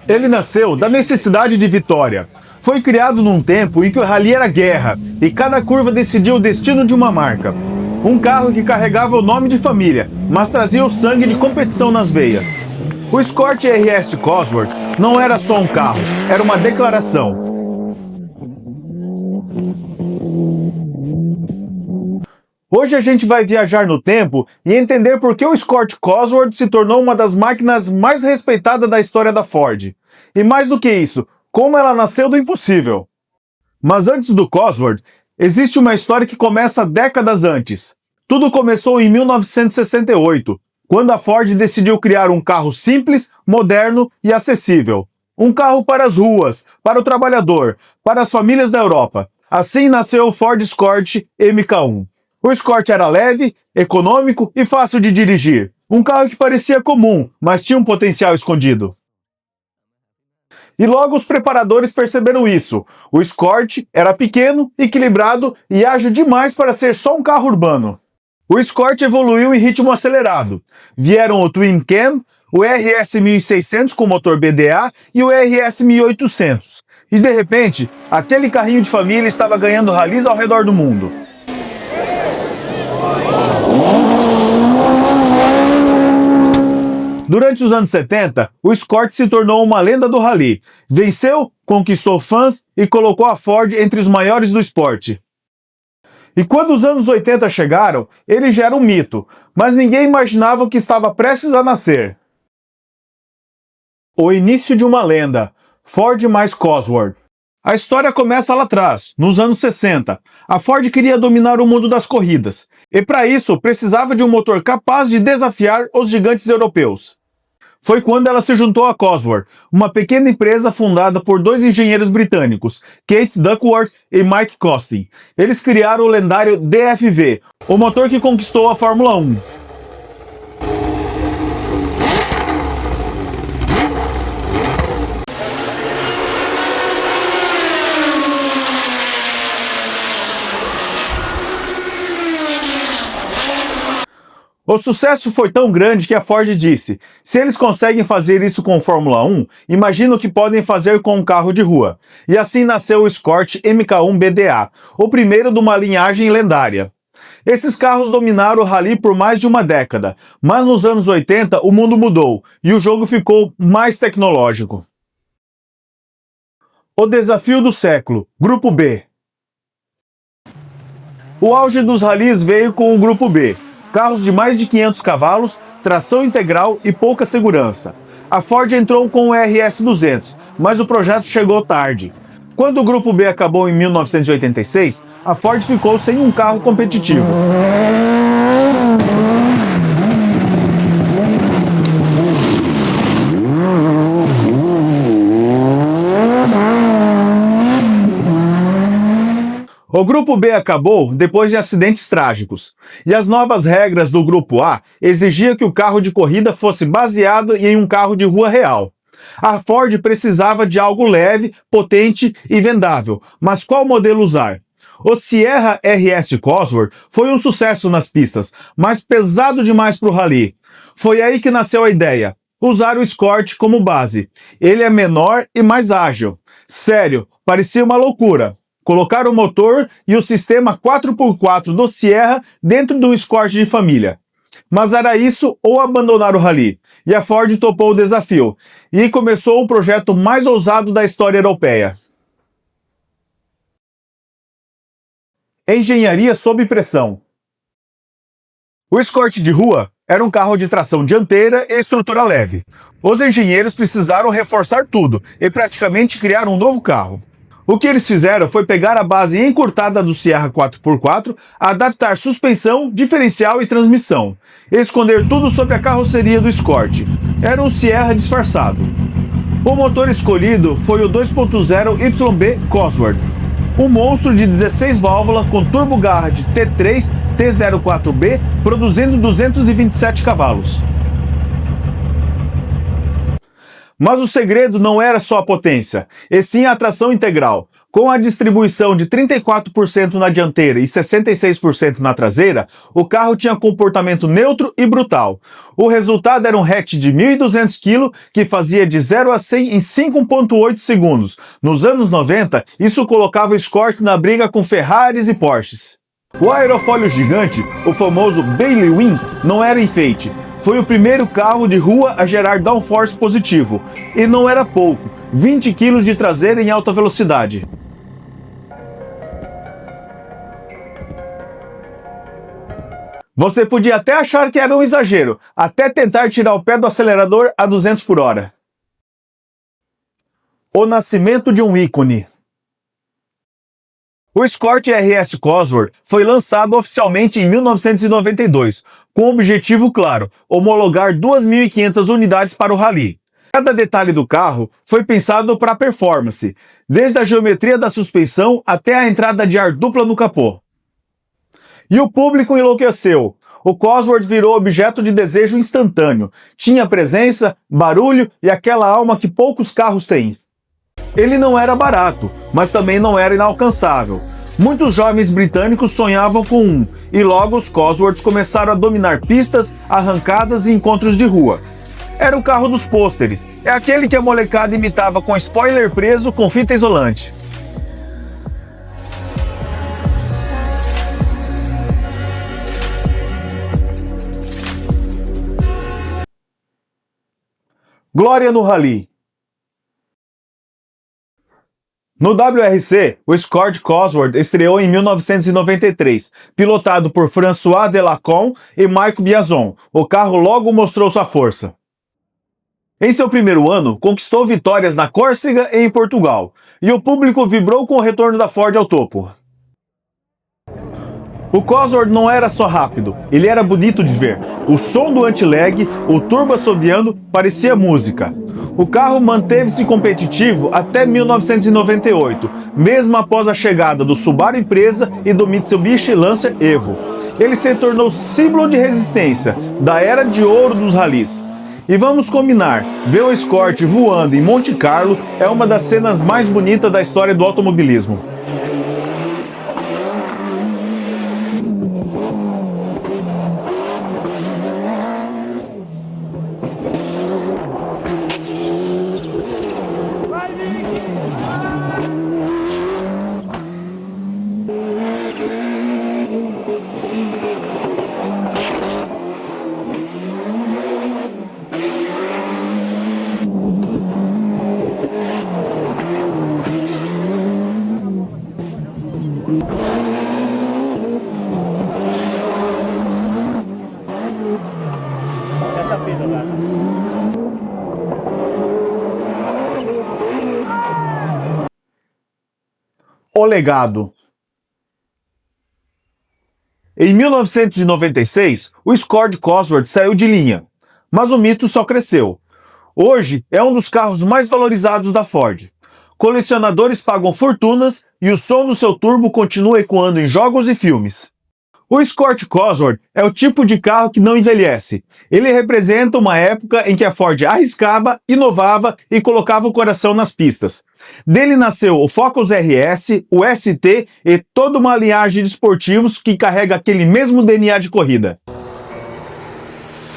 Ele nasceu da necessidade de vitória. Foi criado num tempo em que o rally era guerra e cada curva decidia o destino de uma marca. Um carro que carregava o nome de família, mas trazia o sangue de competição nas veias. O Escort RS Cosworth não era só um carro, era uma declaração. Hoje a gente vai viajar no tempo e entender por que o Escort Cosworth se tornou uma das máquinas mais respeitadas da história da Ford. E mais do que isso, como ela nasceu do impossível. Mas antes do Cosworth, existe uma história que começa décadas antes. Tudo começou em 1968, quando a Ford decidiu criar um carro simples, moderno e acessível. Um carro para as ruas, para o trabalhador, para as famílias da Europa. Assim nasceu o Ford Escort MK1. O Escort era leve, econômico e fácil de dirigir. Um carro que parecia comum, mas tinha um potencial escondido. E logo os preparadores perceberam isso. O Escort era pequeno, equilibrado e ágil demais para ser só um carro urbano. O Escort evoluiu em ritmo acelerado. Vieram o Twin Cam, o RS 1600 com motor BDA e o RS 1800. E de repente, aquele carrinho de família estava ganhando rallies ao redor do mundo. Durante os anos 70, o Escort se tornou uma lenda do rally. Venceu, conquistou fãs e colocou a Ford entre os maiores do esporte. E quando os anos 80 chegaram, ele já era um mito, mas ninguém imaginava o que estava prestes a nascer. O início de uma lenda, Ford mais Cosworth. A história começa lá atrás, nos anos 60. A Ford queria dominar o mundo das corridas, e para isso precisava de um motor capaz de desafiar os gigantes europeus. Foi quando ela se juntou à Cosworth, uma pequena empresa fundada por dois engenheiros britânicos, Kate Duckworth e Mike Costin. Eles criaram o lendário DFV, o motor que conquistou a Fórmula 1. O sucesso foi tão grande que a Ford disse: se eles conseguem fazer isso com Fórmula 1, imagina o que podem fazer com um carro de rua. E assim nasceu o Escort MK1 BDA, o primeiro de uma linhagem lendária. Esses carros dominaram o rally por mais de uma década, mas nos anos 80 o mundo mudou e o jogo ficou mais tecnológico. O desafio do século, Grupo B. O auge dos rallies veio com o Grupo B. Carros de mais de 500 cavalos, tração integral e pouca segurança. A Ford entrou com o RS 200, mas o projeto chegou tarde. Quando o Grupo B acabou em 1986, a Ford ficou sem um carro competitivo. O Grupo B acabou depois de acidentes trágicos, e as novas regras do Grupo A exigiam que o carro de corrida fosse baseado em um carro de rua real. A Ford precisava de algo leve, potente e vendável, mas qual modelo usar? O Sierra RS Cosworth foi um sucesso nas pistas, mas pesado demais para o rally. Foi aí que nasceu a ideia: usar o Escort como base. Ele é menor e mais ágil. Sério, parecia uma loucura. Colocar o motor e o sistema 4x4 do Sierra dentro do Escort de família. Mas era isso ou abandonar o rally. E a Ford topou o desafio. E começou o projeto mais ousado da história europeia. Engenharia sob pressão. O Escort de rua era um carro de tração dianteira e estrutura leve. Os engenheiros precisaram reforçar tudo e praticamente criar um novo carro. O que eles fizeram foi pegar a base encurtada do Sierra 4x4, adaptar suspensão, diferencial e transmissão, e esconder tudo sobre a carroceria do Escort. Era um Sierra disfarçado. O motor escolhido foi o 2.0 YB Cosworth, um monstro de 16 válvulas com turbogarra de T3 T04B, produzindo 227 cavalos. Mas o segredo não era só a potência, e sim a tração integral. Com a distribuição de 34% na dianteira e 66% na traseira, o carro tinha comportamento neutro e brutal. O resultado era um hatch de 1.200 kg que fazia de 0 a 100 em 5,8 segundos. Nos anos 90, isso colocava o Escort na briga com Ferraris e Porsches. O aerofólio gigante, o famoso Bailey Wing, não era enfeite. Foi o primeiro carro de rua a gerar downforce positivo. E não era pouco, 20 kg de traseira em alta velocidade. Você podia até achar que era um exagero, até tentar tirar o pé do acelerador a 200 por hora. O nascimento de um ícone. O Escort RS Cosworth foi lançado oficialmente em 1992, com o objetivo claro, homologar 2.500 unidades para o rally. Cada detalhe do carro foi pensado para performance, desde a geometria da suspensão até a entrada de ar dupla no capô. E o público enlouqueceu. O Cosworth virou objeto de desejo instantâneo. Tinha presença, barulho e aquela alma que poucos carros têm. Ele não era barato, mas também não era inalcançável. Muitos jovens britânicos sonhavam com um, e logo os Cosworths começaram a dominar pistas, arrancadas e encontros de rua. Era o carro dos pôsteres, é aquele que a molecada imitava com spoiler preso com fita isolante. Glória no Rally. No WRC, o Escort Cosworth estreou em 1993, pilotado por François Delacombe e Michael Biazon. O carro logo mostrou sua força. Em seu primeiro ano, conquistou vitórias na Córcega e em Portugal, e o público vibrou com o retorno da Ford ao topo. O Cosworth não era só rápido, ele era bonito de ver. O som do anti-lag, o turbo assobiando, parecia música. O carro manteve-se competitivo até 1998, mesmo após a chegada do Subaru Impreza e do Mitsubishi Lancer Evo. Ele se tornou símbolo de resistência, da era de ouro dos ralis. E vamos combinar, ver o Escort voando em Monte Carlo é uma das cenas mais bonitas da história do automobilismo. O legado. Em 1996, o Escort Cosworth saiu de linha, mas o mito só cresceu. Hoje é um dos carros mais valorizados da Ford. Colecionadores pagam fortunas e o som do seu turbo continua ecoando em jogos e filmes. O Escort Cosworth é o tipo de carro que não envelhece. Ele representa uma época em que a Ford arriscava, inovava e colocava o coração nas pistas. Dele nasceu o Focus RS, o ST e toda uma linhagem de esportivos que carrega aquele mesmo DNA de corrida.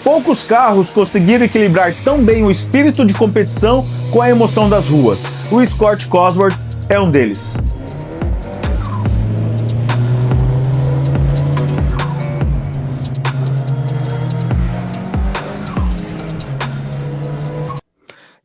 Poucos carros conseguiram equilibrar tão bem o espírito de competição com a emoção das ruas. O Escort Cosworth é um deles.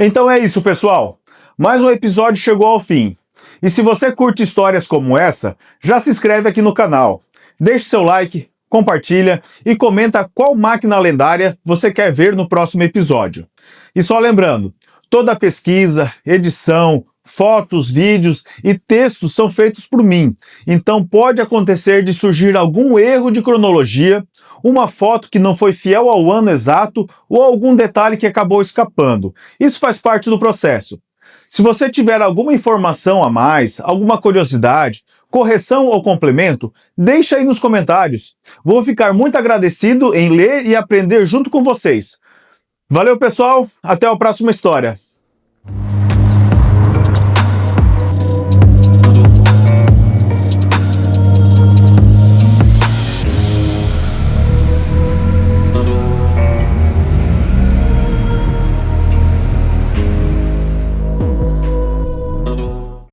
Então é isso, pessoal. Mais um episódio chegou ao fim. E se você curte histórias como essa, já se inscreve aqui no canal. Deixe seu like, compartilha e comenta qual máquina lendária você quer ver no próximo episódio. E só lembrando, toda pesquisa, edição, fotos, vídeos e textos são feitos por mim. Então pode acontecer de surgir algum erro de cronologia, uma foto que não foi fiel ao ano exato ou algum detalhe que acabou escapando. Isso faz parte do processo. Se você tiver alguma informação a mais, alguma curiosidade, correção ou complemento, deixa aí nos comentários. Vou ficar muito agradecido em ler e aprender junto com vocês. Valeu, pessoal! Até a próxima história!